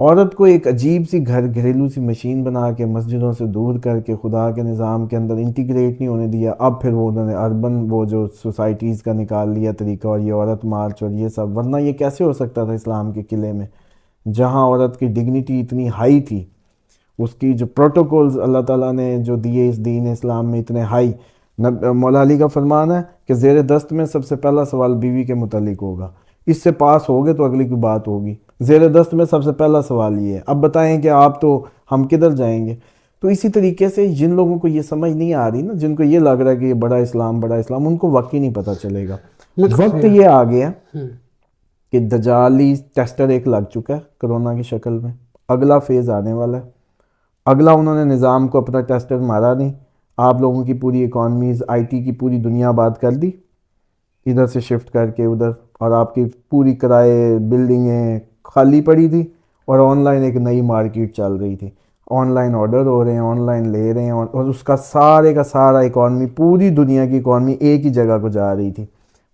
عورت کو ایک عجیب سی گھریلو سی مشین بنا کے مسجدوں سے دور کر کے خدا کے نظام کے اندر انٹیگریٹ نہیں ہونے دیا. اب پھر وہ انہوں نے اربن وہ جو سوسائٹیز کا نکال لیا طریقہ, اور یہ عورت مارچ اور یہ سب. ورنہ یہ کیسے ہو سکتا تھا اسلام کے قلعے میں, جہاں عورت کی ڈگنیٹی اتنی ہائی تھی, اس کی جو پروٹوکولز اللہ تعالیٰ نے جو دیے اس دین اسلام میں اتنے ہائی. مولا علی کا فرمان ہے کہ زیر دست میں سب سے پہلا سوال بیوی کے متعلق ہوگا, اس سے پاس ہوگے تو اگلی کی بات ہوگی. زیر دست میں سب سے پہلا سوال یہ ہے. اب بتائیں کہ آپ تو ہم کدھر جائیں گے. تو اسی طریقے سے جن لوگوں کو یہ سمجھ نہیں آ رہی نا, جن کو یہ لگ رہا ہے کہ یہ بڑا اسلام, ان کو واقعی نہیں پتہ چلے گا. وقت یہ آ گیا کہ دجالی ٹیسٹر ایک لگ چکا ہے کرونا کی شکل میں, اگلا فیز آنے والا ہے. اگلا انہوں نے نظام کو اپنا ٹیسٹر مارا نہیں, آپ لوگوں کی پوری اکانومیز, آئی ٹی کی پوری دنیا آباد کر دی ادھر سے شفٹ کر کے ادھر, اور آپ کی پوری کرائے بلڈنگیں خالی پڑی تھی, اور آن لائن ایک نئی مارکیٹ چل رہی تھی. آن لائن آرڈر ہو رہے ہیں, آن لائن لے رہے ہیں, اور اس کا سارا اکانومی, پوری دنیا کی اکانومی ایک ہی جگہ کو جا رہی تھی,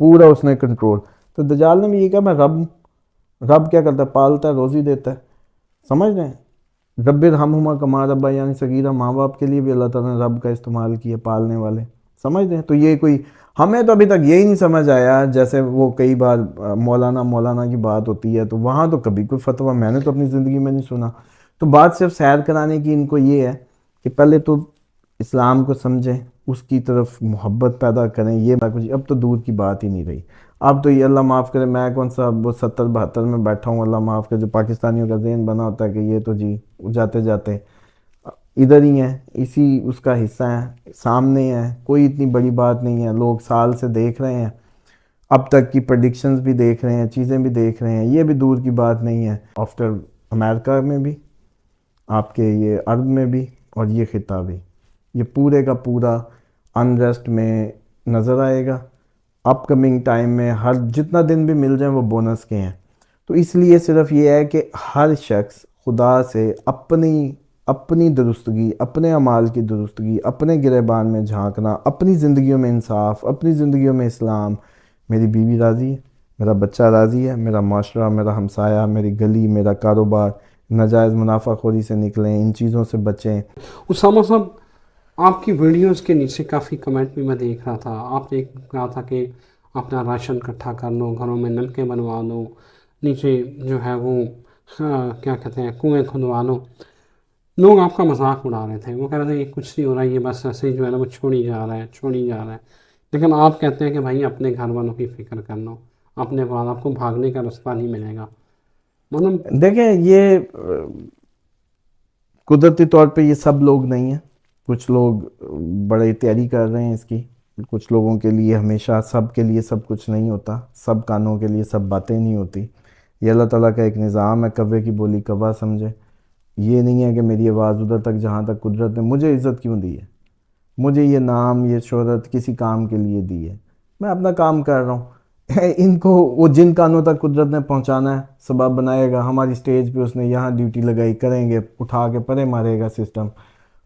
پورا اس نے کنٹرول. تو دجال نے بھی یہ کہا میں رب کیا کرتا ہے, پالتا ہے, روزی دیتا ہے. سمجھ رہے ہیں, رب ارحمہما کما ربا یعنی صغیرہ, ماں باپ کے لیے بھی اللہ تعالیٰ نے رب کا استعمال کیا, پالنے والے. سمجھ رہے ہیں. تو یہ کوئی, ہمیں تو ابھی تک یہی نہیں سمجھ آیا, جیسے وہ کئی بار مولانا کی بات ہوتی ہے تو وہاں تو کبھی کوئی فتویٰ میں نے تو اپنی زندگی میں نہیں سنا. تو بات صرف سیر کرانے کی ان کو یہ ہے کہ پہلے تو اسلام کو سمجھیں, اس کی طرف محبت پیدا کریں. یہ اب تو دور کی بات ہی نہیں رہی. اب تو یہ اللہ معاف کرے, میں کون سا وہ 70-72 میں بیٹھا ہوں, اللہ معاف کرے, جو پاکستانیوں کا ذہن بنا ہوتا ہے کہ یہ تو جی جاتے جاتے ادھر ہی ہیں, اسی اس کا حصہ ہیں, سامنے ہیں, کوئی اتنی بڑی بات نہیں ہے. لوگ سال سے دیکھ رہے ہیں, اب تک کی پریڈکشنز بھی دیکھ رہے ہیں, چیزیں بھی دیکھ رہے ہیں, یہ بھی دور کی بات نہیں ہے. آفٹر امریکہ میں بھی, آپ کے یہ عرب میں بھی, اور یہ خطہ بھی, یہ پورے کا پورا انریسٹ میں نظر آئے گا. اپ کمنگ ٹائم میں ہر جتنا دن بھی مل جائیں وہ بونس کے ہیں. تو اس لیے صرف یہ ہے کہ ہر شخص خدا سے اپنی درستگی, اپنے اعمال کی درستگی, اپنے گریبان میں جھانکنا, اپنی زندگیوں میں انصاف, اپنی زندگیوں میں اسلام. میری بیوی راضی ہے, میرا بچہ راضی ہے, میرا معاشرہ, میرا ہمسایہ, میری گلی, میرا کاروبار, ناجائز منافع خوری سے نکلیں, ان چیزوں سے بچیں. اسامہ صاحب, آپ کی ویڈیوز کے نیچے کافی کمنٹ بھی میں دیکھ رہا تھا. آپ نے کہا تھا کہ اپنا راشن اکٹھا کر لو, گھروں میں نلکے بنوا لو, نیچے جو ہے وہ کیا کہتے ہیں کنویں کھدوا لو. لوگ آپ کا مذاق اڑا رہے تھے, وہ کہہ رہے تھے یہ کچھ نہیں ہو رہا ہے, یہ بس ایسے ہی جو ہے نا وہ چھوڑی جا رہا ہے. لیکن آپ کہتے ہیں کہ بھائی اپنے گھر والوں کی فکر کر لو, اپنے بعد آپ کو بھاگنے کا رستہ نہیں ملے گا. مطلب دیکھیں, یہ قدرتی طور پہ یہ سب لوگ نہیں ہیں. کچھ لوگ بڑے تیاری کر رہے ہیں اس کی. کچھ لوگوں کے لیے ہمیشہ سب کے لیے سب کچھ نہیں ہوتا, سب کانوں کے لیے سب باتیں نہیں ہوتی. یہ اللہ تعالیٰ کا ایک نظام ہے, کوے کی بولی کوا سمجھے. یہ نہیں ہے کہ میری آواز ادھر تک جہاں تک قدرت نے مجھے عزت کیوں دی ہے, مجھے یہ نام, یہ شہرت کسی کام کے لیے دی ہے. میں اپنا کام کر رہا ہوں. ان کو وہ جن کانوں تک قدرت نے پہنچانا ہے سبب بنائے گا. ہماری سٹیج پہ اس نے یہاں ڈیوٹی لگائی, کریں گے, اٹھا کے پرے مارے گا سسٹم.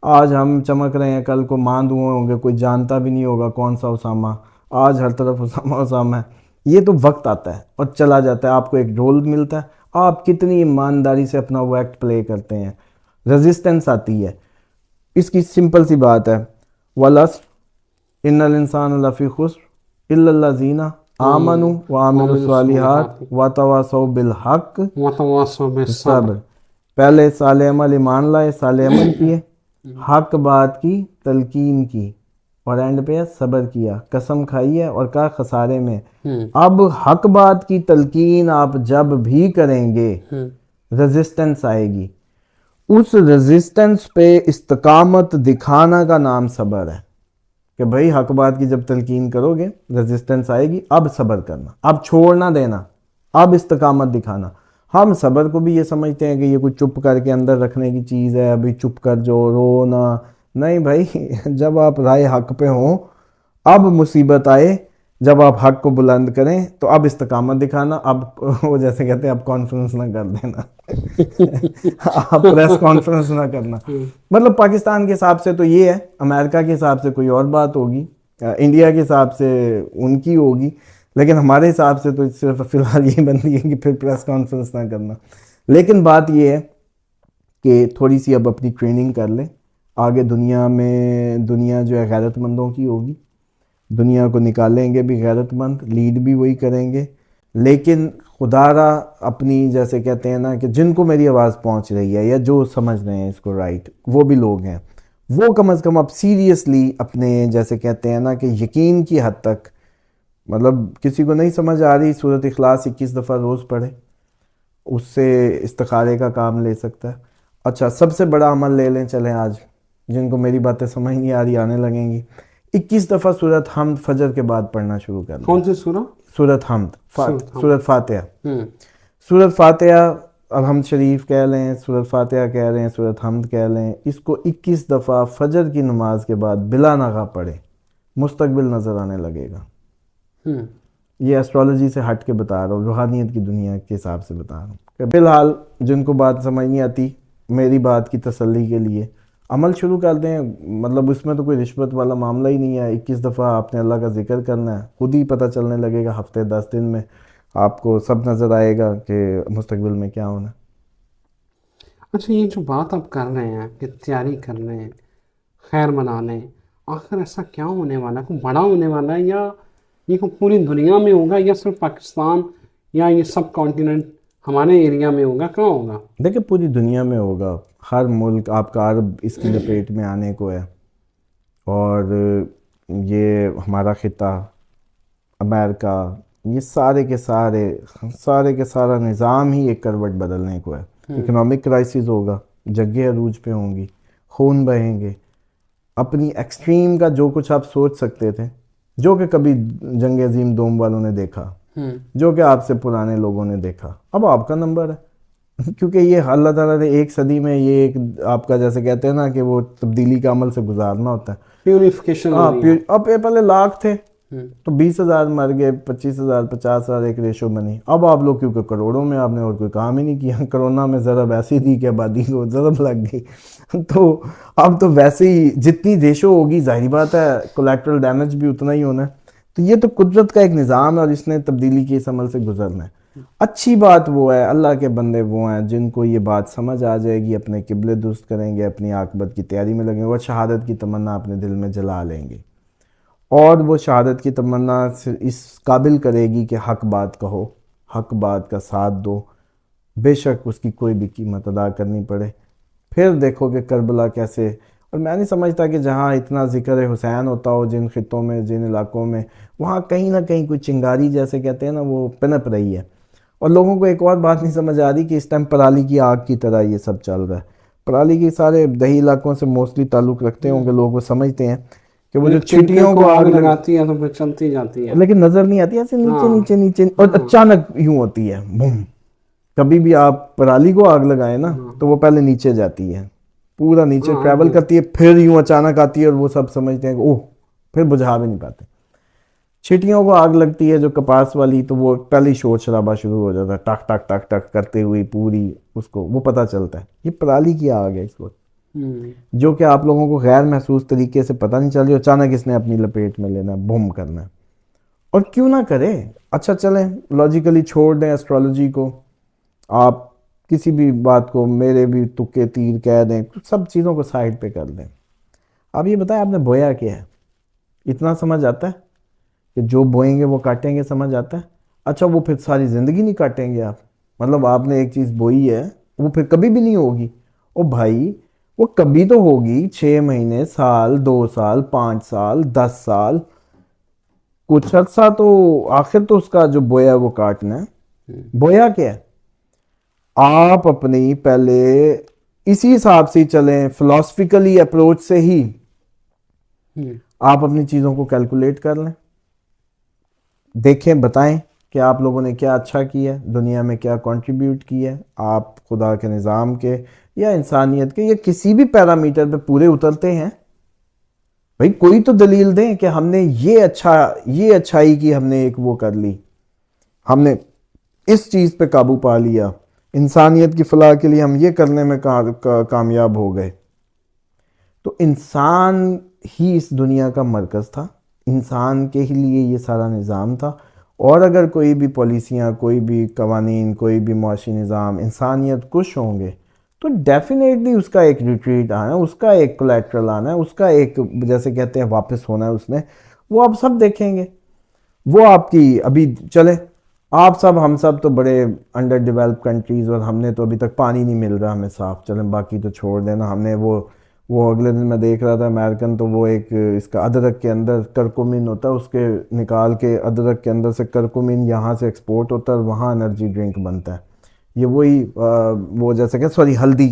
آج ہم چمک رہے ہیں, کل کو ماند ہوئے ہوں گے, کوئی جانتا بھی نہیں ہوگا کون سا اسامہ. آج ہر طرف اسامہ ہے. یہ تو وقت آتا ہے اور چلا جاتا ہے. آپ کو ایک رول ملتا ہے, آپ کتنی ایمانداری سے اپنا وہ ایکٹ پلے کرتے ہیں. ریزسٹنس آتی ہے. اس کی سمپل سی بات ہے, وَالْعَصْرِ إِنَّ الْإِنسَانَ لَفِي خُسْرٍ إِلَّا الَّذِينَ آمَنُوا وَعَمِلُوا الصَّالِحَاتِ وَتَوَاصَوْا بِالْحَقِّ وتواصوا بالصبر. بالصبر. پہلے صالح عمل ایمان لائے, صالح عمل کیے, حق بات کی, تلقین کی, اور اینڈ پہ صبر کیا, قسم کھائی ہے اور کہا خسارے میں. اب حق بات کی تلقین آپ جب بھی کریں گے ریزسٹنس آئے گی. اس ریزسٹنس پہ استقامت دکھانا کا نام صبر ہے. کہ بھائی حق بات کی جب تلقین کرو گے ریزسٹنس آئے گی, اب صبر کرنا, اب چھوڑ نہ دینا, اب استقامت دکھانا. ہم صبر کو بھی یہ سمجھتے ہیں کہ یہ کوئی چپ کر کے اندر رکھنے کی چیز ہے, ابھی چپ کر جو رونا نہیں بھائی. جب آپ رائے حق پہ ہوں, اب مصیبت آئے, جب آپ حق کو بلند کریں تو اب استقامت دکھانا. اب وہ جیسے کہتے ہیں اب کانفرنس نہ کر دینا, آپ پریس کانفرنس نہ کرنا. مطلب پاکستان کے حساب سے تو یہ ہے, امریکہ کے حساب سے کوئی اور بات ہوگی, انڈیا کے حساب سے ان کی ہوگی, لیکن ہمارے حساب سے تو صرف فی الحال یہ بندی ہے کہ پھر پریس کانفرنس نہ کرنا. لیکن بات یہ ہے کہ تھوڑی سی اب اپنی ٹریننگ کر لیں. آگے دنیا جو ہے غیرت مندوں کی ہوگی, دنیا کو نکالیں گے بھی غیرت مند, لیڈ بھی وہی کریں گے. لیکن خدا را اپنی جیسے کہتے ہیں نا کہ جن کو میری آواز پہنچ رہی ہے یا جو سمجھ رہے ہیں اس کو رائٹ, وہ بھی لوگ ہیں, وہ کم از کم اب سیریسلی اپنے جیسے کہتے ہیں نا کہ یقین کی حد تک, مطلب کسی کو نہیں سمجھ آ رہی سورۃ اخلاص 21 دفعہ روز پڑھے, اس سے استخارے کا کام لے سکتا ہے. اچھا سب سے بڑا عمل لے لیں چلیں آج, جن کو میری باتیں سمجھ نہیں آ رہی آنے لگیں گی, 21 دفعہ سورۃ حمد فجر کے بعد پڑھنا شروع کر دیں. کون سی سورہ؟ سورۃ حمد, سورۃ فاتحہ. سورۃ فاتحہ الحمد شریف کہہ لیں, سورۃ فاتحہ کہہ رہے ہیں, سورۃ حمد کہہ لیں, اس کو 21 دفعہ فجر کی نماز کے بعد بلا ناغہ پڑھیں, مستقبل نظر آنے لگے گا. یہ ایسٹرالوجی سے ہٹ کے بتا رہا ہوں, روحانیت کی دنیا کے حساب سے بتا رہا ہوں. فی الحال جن کو بات سمجھ نہیں آتی, میری بات کی تسلی کے لیے عمل شروع کر دیں. مطلب اس میں تو کوئی رشوت والا معاملہ ہی نہیں ہے. 21 دفعہ آپ نے اللہ کا ذکر کرنا ہے, خود ہی پتہ چلنے لگے گا ہفتے 10 دن میں آپ کو سب نظر آئے گا کہ مستقبل میں کیا ہونا. اچھا یہ جو بات آپ کر رہے ہیں کہ تیاری کر رہے ہیں, خیر منانے, آخر ایسا کیا ہونے والا ہے؟ کوئی بڑا ہونے والا ہے یا یہ کوئی پوری دنیا میں ہوگا یا صرف پاکستان یا یہ سب کانٹیننٹ ہمارے ایریا میں ہوگا؟ کہاں ہوگا؟ دیکھیں پوری دنیا میں ہوگا, ہر ملک آپ کا عرب اس کی لپیٹ میں آنے کو ہے, اور یہ ہمارا خطہ امریکہ, یہ سارے کے سارا نظام ہی ایک کروٹ بدلنے کو ہے. اکنامک کرائسس ہوگا, جنگیں عروج پہ ہوں گی, خون بہیں گے, اپنی ایکسٹریم کا جو کچھ آپ سوچ سکتے تھے, جو کہ کبھی جنگ عظیم دوم والوں نے دیکھا, جو کہ آپ سے پرانے لوگوں نے دیکھا, اب آپ کا نمبر ہے. کیونکہ یہ اللہ تعالیٰ نے ایک صدی میں یہ ایک آپ کا جیسے کہتے ہیں نا کہ وہ تبدیلی کا عمل سے گزارنا ہوتا ہے. پیوریفیکیشن. اب یہ پہلے لاکھ تھے تو 20,000 مر گئے, 25,000 50,000 ایک ریشو بنی. اب آپ لوگ کیونکہ کروڑوں میں آپ نے اور کوئی کام ہی نہیں کیا, کرونا میں ضرب ایسی دی کہ آبادی کو ضرب لگ گئی. تو اب تو ویسے ہی جتنی ریشو ہوگی ظاہری بات ہے کولیکٹرل ڈیمیج بھی اتنا ہی ہونا ہے. تو یہ تو قدرت کا ایک نظام ہے اور اس نے تبدیلی کے اس عمل سے گزرنا ہے. اچھی بات وہ ہے, اللہ کے بندے وہ ہیں جن کو یہ بات سمجھ آ جائے گی, اپنے قبلے درست کریں گے, اپنی عاقبت کی تیاری میں لگیں گے اور شہادت کی تمنا اپنے دل میں جلا لیں گے. اور وہ شہادت کی تمنا اس قابل کرے گی کہ حق بات کہو, حق بات کا ساتھ دو, بے شک اس کی کوئی بھی قیمت ادا کرنی پڑے. پھر دیکھو کہ کربلا کیسے, اور میں نہیں سمجھتا کہ جہاں اتنا ذکر حسین ہوتا ہو جن خطوں میں, جن علاقوں میں, وہاں کہیں نہ کہیں کوئی چنگاری جیسے کہتے ہیں نا وہ پنپ رہی ہے. اور لوگوں کو ایک اور بات نہیں سمجھ آ رہی کہ اس ٹائم پرالی کی آگ کی طرح یہ سب چل رہا ہے. پرالی کی سارے دیہی علاقوں سے موسٹلی تعلق رکھتے ہوں گے لوگ, وہ سمجھتے ہیں کہ وہ جو چیٹیوں کو آگ لگاتی ہے تو پھر چلتی جاتی ہے, لیکن نظر نہیں آتی, ایسے نیچے نیچے نیچے, اور اچانک یوں ہوتی ہے بم. کبھی بھی آپ پرالی کو آگ لگائیں نا تو وہ پہلے نیچے جاتی ہے, پورا نیچے ٹریول کرتی ہے, پھر یوں اچانک آتی ہے اور وہ سب سمجھتے ہیں کہ اوہ, پھر بجھا بھی نہیں پاتے. چیٹیوں کو آگ لگتی ہے جو کپاس والی, تو وہ پہلی شور شرابہ شروع ہو جاتا ہے, ٹک ٹک ٹک ٹک کرتے ہوئی پوری, اس کو وہ پتہ چلتا ہے یہ پرالی کی آگ ہے اس وقت, جو کہ آپ لوگوں کو غیر محسوس طریقے سے پتہ نہیں چل رہی, اچانک اس نے اپنی لپیٹ میں لینا, بم کرنا ہے. اور کیوں نہ کرے. اچھا چلیں لاجیکلی چھوڑ دیں ایسٹرالوجی کو, آپ کسی بھی بات کو میرے بھی تکے تیر کہہ دیں, سب چیزوں کو سائڈ پہ کر دیں. اب یہ بتائیں آپ نے بویا کیا ہے؟ اتنا سمجھ آتا ہے کہ جو بوئیں گے وہ کاٹیں گے, سمجھ آتا ہے. اچھا وہ پھر ساری زندگی نہیں کاٹیں گے آپ, مطلب آپ نے ایک چیز بوئی ہے وہ پھر کبھی بھی نہیں ہوگی. او بھائی وہ کبھی تو ہوگی, 6 مہینے, سال, 2 سال, 5 سال, 10 سال, کچھ عرصہ تو آخر تو اس کا جو بویا وہ کاٹنا ہے. بویا کیا ہے؟ آپ اپنی پہلے اسی حساب سے چلیں, فلاسفیکلی اپروچ سے ہی آپ اپنی چیزوں کو کیلکولیٹ کر لیں, دیکھیں, بتائیں کہ آپ لوگوں نے کیا اچھا کیا ہے, دنیا میں کیا کنٹریبیوٹ کیا ہے, آپ خدا کے نظام کے یا انسانیت کے یا کسی بھی پیرامیٹر پہ پورے اترتے ہیں. بھئی کوئی تو دلیل دیں کہ ہم نے یہ اچھائی کی, ہم نے ایک وہ کر لی, ہم نے اس چیز پہ قابو پا لیا, انسانیت کی فلاح کے لیے ہم یہ کرنے میں کامیاب ہو گئے. تو انسان ہی اس دنیا کا مرکز تھا, انسان کے ہی لیے یہ سارا نظام تھا, اور اگر کوئی بھی پالیسیاں، کوئی بھی قوانین، کوئی بھی معاشی نظام انسانیت کش ہوں گے تو ڈیفینیٹلی اس کا ایک ریٹریٹ آنا ہے، اس کا ایک کولیٹرل آنا ہے، اس کا ایک جیسے کہتے ہیں واپس ہونا ہے اس نے، وہ آپ سب دیکھیں گے. وہ آپ کی ابھی چلے آپ سب، ہم سب تو بڑے انڈر ڈیولپ کنٹریز، اور ہم نے تو ابھی تک پانی نہیں مل رہا ہمیں صاف، چلیں باقی تو چھوڑ دینا. ہم نے وہ اگلے دن میں دیکھ رہا تھا امریکن، تو وہ ایک اس کا ادرک کے اندر کرکومن ہوتا ہے، اس کے نکال کے ادرک کے اندر سے کرکومن یہاں سے ایکسپورٹ ہوتا ہے اور وہاں انرجی ڈرنک بنتا ہے. یہ وہی وہ جیسے کہ سوری ہلدی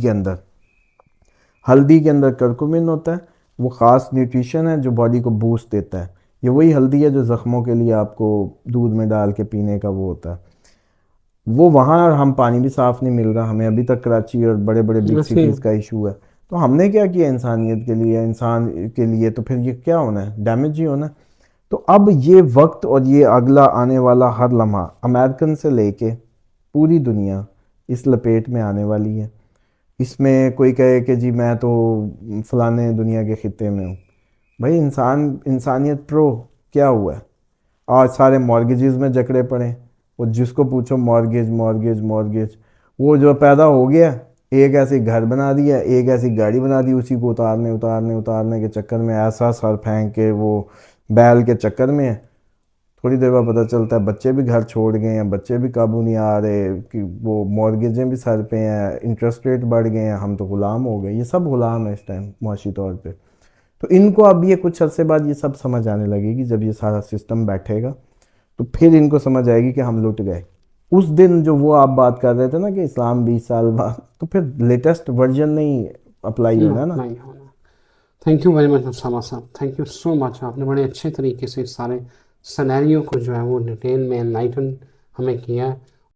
کے اندر کرکومن ہوتا ہے، وہ خاص نیوٹریشن ہے جو باڈی کو بوسٹ دیتا ہے. یہ وہی ہلدی ہے جو زخموں کے لیے آپ کو دودھ میں ڈال کے پینے کا وہ ہوتا ہے. وہ وہاں ہم پانی بھی صاف نہیں مل رہا ہمیں ابھی تک، کراچی اور بڑے بڑے بگ سٹیز کا ایشو ہے. تو ہم نے کیا کیا انسانیت کے لیے، انسان کے لیے؟ تو پھر یہ کیا ہونا ہے؟ ڈیمیج ہی ہونا ہے. تو اب یہ وقت اور یہ اگلا آنے والا ہر لمحہ امریکن سے لے کے پوری دنیا اس لپیٹ میں آنے والی ہے. اس میں کوئی کہے کہ جی میں تو فلانے دنیا کے خطے میں ہوں. بھائی انسانیت پرو کیا ہوا ہے؟ آج سارے مارگیجز میں جکڑے پڑے، وہ جس کو پوچھو مارگیج مارگیج مارگیج. وہ جو پیدا ہو گیا ایک ایسی گھر بنا دیا، ایک ایسی گاڑی بنا دی، اسی کو اتارنے کے چکر میں ایسا سر پھینک کے وہ بیل کے چکر میں ہے. تھوڑی دیر بعد پتہ چلتا ہے بچے بھی گھر چھوڑ گئے ہیں، بچے بھی قابو نہیں آ رہے، کہ وہ مورگیجیں بھی سر پہ ہیں، انٹرسٹ ریٹ بڑھ گئے ہیں، ہم تو غلام ہو گئے. یہ سب غلام ہے اس ٹائم معاشی طور پہ. تو ان کو اب یہ کچھ عرصے بعد یہ سب سمجھ آنے لگے گی، جب یہ سارا سسٹم بیٹھے گا تو پھر ان کو سمجھ آئے گی کہ ہم لٹ گئے. اس دن جو وہ آپ بات کر رہے تھے نا کہ اسلام 20 سال بعد، تو پھر لیٹسٹ ورژن نہیں اپلائی ہونا ہے نا. نہیں ہونا. Thank you very much Osama sahab, thank you so مچ. آپ نے بڑے اچھے طریقے سے اس سارے سینیریو کو جو ہے وہ ڈیٹیل میں انلائٹن ہمیں کیا ہے.